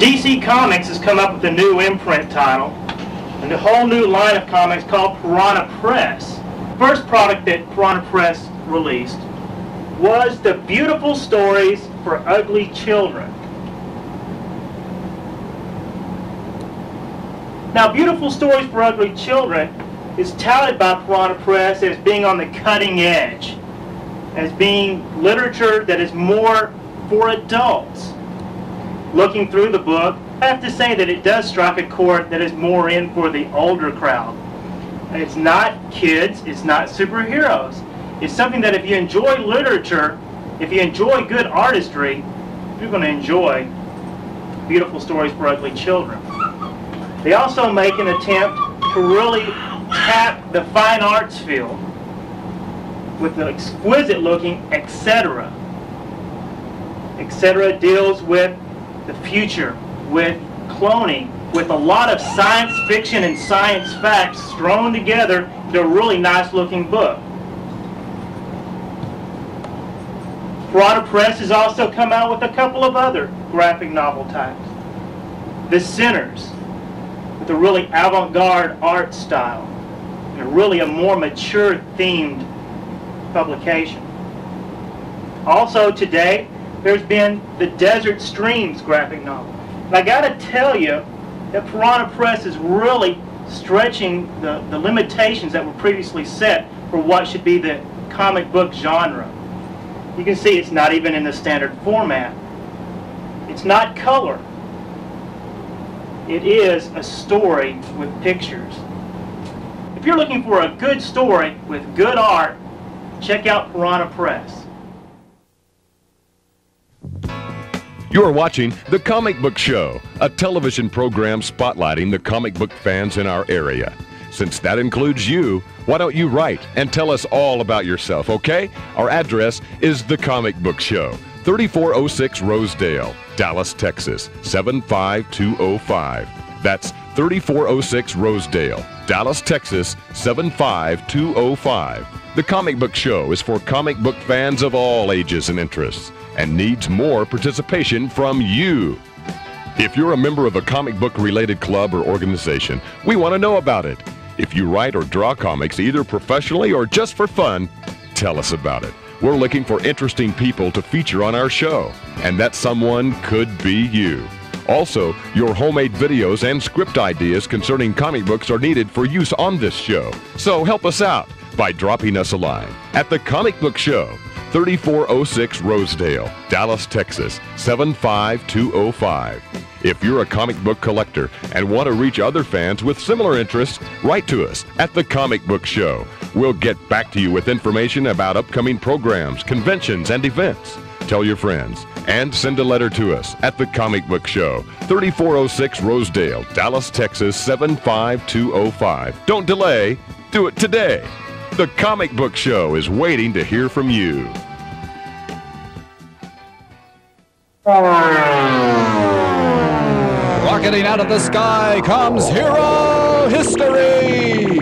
DC Comics has come up with a new imprint title and a whole new line of comics called Piranha Press. First product that Piranha Press released was the Beautiful Stories for Ugly Children. Now, Beautiful Stories for Ugly Children is touted by Piranha Press as being on the cutting edge, as being literature that is more for adults. Looking through the book, I have to say that it does strike a chord that is more in for the older crowd. It's not kids, it's not superheroes. It's something that if you enjoy literature, if you enjoy good artistry, you're going to enjoy Beautiful Stories for Ugly Children. They also make an attempt to really tap the fine arts field with the exquisite looking Etc. Etc. deals with the future, with cloning, with a lot of science fiction and science facts thrown together into a really nice looking book. Piranha Press has also come out with a couple of other graphic novel types. The Sinners, with a really avant-garde art style, and really a more mature themed publication. Also today, there's been the Desert Streams graphic novel. And I gotta tell you that Piranha Press is really stretching the limitations that were previously set for what should be the comic book genre. You can see it's not even in the standard format. It's not color. It is a story with pictures. If you're looking for a good story with good art, check out Piranha Press. You are watching The Comic Book Show, a television program spotlighting the comic book fans in our area. Since that includes you, why don't you write and tell us all about yourself, okay? Our address is The Comic Book Show, 3406 Rosedale, Dallas, Texas, 75205. That's 3406 Rosedale, Dallas, Texas, 75205. The Comic Book Show is for comic book fans of all ages and interests, and needs more participation from you. If you're a member of a comic book related club or organization, we want to know about it. If you write or draw comics either professionally or just for fun, tell us about it. We're looking for interesting people to feature on our show, and that someone could be you. Also, your homemade videos and script ideas concerning comic books are needed for use on this show. So help us out by dropping us a line at The Comic Book Show, 3406 Rosedale, Dallas, Texas, 75205. If you're a comic book collector and want to reach other fans with similar interests, write to us at The Comic Book Show. We'll get back to you with information about upcoming programs, conventions, and events. Tell your friends and send a letter to us at The Comic Book Show, 3406 Rosedale, Dallas, Texas, 75205. Don't delay. Do it today. The Comic Book Show is waiting to hear from you. Rocketing out of the sky comes Hero History!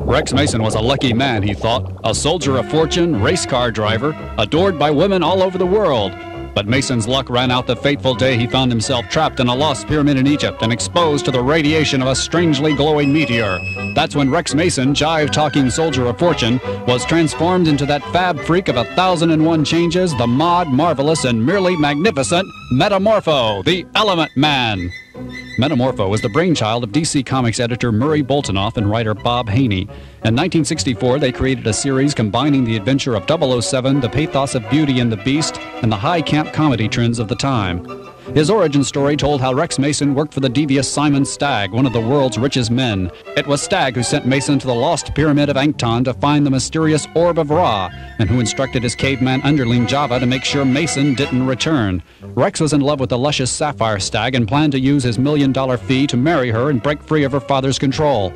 Rex Mason was a lucky man, he thought. A soldier of fortune, race car driver, adored by women all over the world. But Mason's luck ran out the fateful day he found himself trapped in a lost pyramid in Egypt and exposed to the radiation of a strangely glowing meteor. That's when Rex Mason, jive-talking soldier of fortune, was transformed into that fab freak of 1001 changes, the mod, marvelous, and merely magnificent Metamorpho, the Element Man. Metamorpho was the brainchild of DC Comics editor Murray Boltinoff and writer Bob Haney. In 1964, they created a series combining the adventure of 007, the pathos of Beauty and the Beast, and the high camp comedy trends of the time. His origin story told how Rex Mason worked for the devious Simon Stagg, one of the world's richest men. It was Stagg who sent Mason to the lost pyramid of Ankton to find the mysterious Orb of Ra, and who instructed his caveman underling Java to make sure Mason didn't return. Rex was in love with the luscious Sapphire Stagg and planned to use his $1 million fee to marry her and break free of her father's control.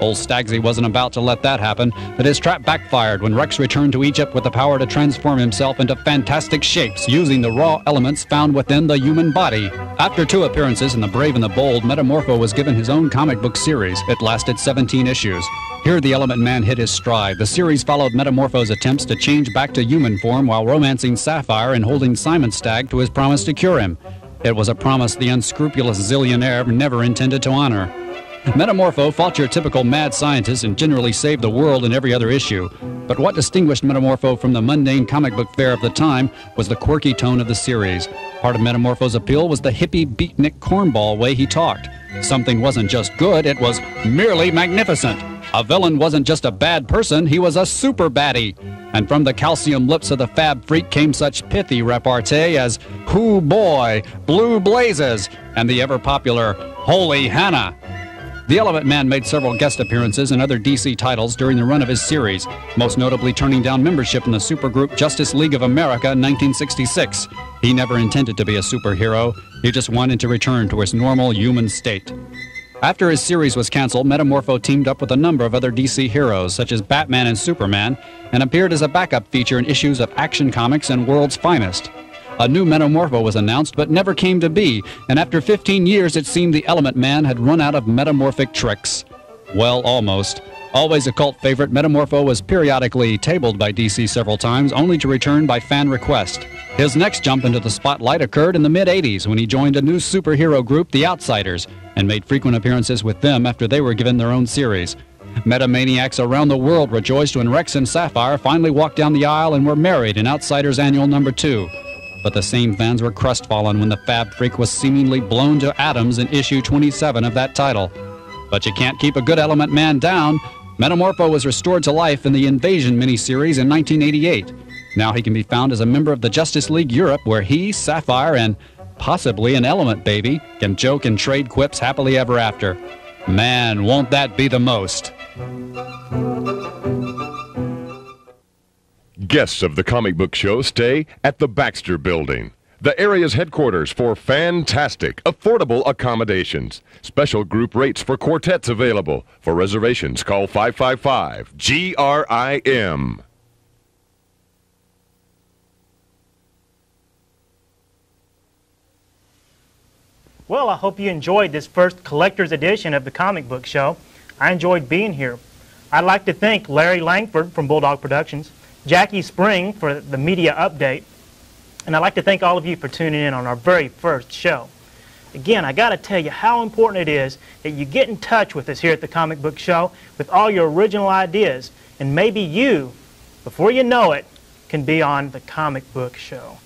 Old Stagsy wasn't about to let that happen, but his trap backfired when Rex returned to Egypt with the power to transform himself into fantastic shapes using the raw elements found within the human body. After 2 appearances in The Brave and the Bold, Metamorpho was given his own comic book series. It lasted 17 issues. Here the Element Man hit his stride. The series followed Metamorpho's attempts to change back to human form while romancing Sapphire and holding Simon Stagg to his promise to cure him. It was a promise the unscrupulous zillionaire never intended to honor. Metamorpho fought your typical mad scientist and generally saved the world in every other issue. But what distinguished Metamorpho from the mundane comic book fare of the time was the quirky tone of the series. Part of Metamorpho's appeal was the hippie beatnik cornball way he talked. Something wasn't just good, it was merely magnificent. A villain wasn't just a bad person, he was a super baddie. And from the calcium lips of the Fab Freak came such pithy repartee as "Hoo Boy," "Blue Blazes," and the ever-popular "Holy Hannah." The Element Man made several guest appearances in other DC titles during the run of his series, most notably turning down membership in the supergroup Justice League of America in 1966. He never intended to be a superhero, he just wanted to return to his normal human state. After his series was canceled, Metamorpho teamed up with a number of other DC heroes, such as Batman and Superman, and appeared as a backup feature in issues of Action Comics and World's Finest. A new Metamorpho was announced, but never came to be, and after 15 years it seemed the Element Man had run out of metamorphic tricks. Well, almost. Always a cult favorite, Metamorpho was periodically tabled by DC several times, only to return by fan request. His next jump into the spotlight occurred in the mid-'80s when he joined a new superhero group, The Outsiders, and made frequent appearances with them after they were given their own series. Metamaniacs around the world rejoiced when Rex and Sapphire finally walked down the aisle and were married in Outsiders Annual #2. But the same fans were crestfallen when the Fab Freak was seemingly blown to atoms in issue 27 of that title. But you can't keep a good Element Man down. Metamorpho was restored to life in the Invasion miniseries in 1988. Now he can be found as a member of the Justice League Europe, where he, Sapphire, and possibly an Element baby can joke and trade quips happily ever after. Man, won't that be the most? Guests of the Comic Book Show stay at the Baxter Building, the area's headquarters for fantastic, affordable accommodations. Special group rates for quartets available. For reservations, call 555-GRIM. Well, I hope you enjoyed this first collector's edition of the Comic Book Show. I enjoyed being here. I'd like to thank Larry Langford from Bulldog Productions, Jackie Spring for the media update, and I'd like to thank all of you for tuning in on our very first show. Again, I got to tell you how important it is that you get in touch with us here at the Comic Book Show with all your original ideas, and maybe you, before you know it, can be on the Comic Book Show.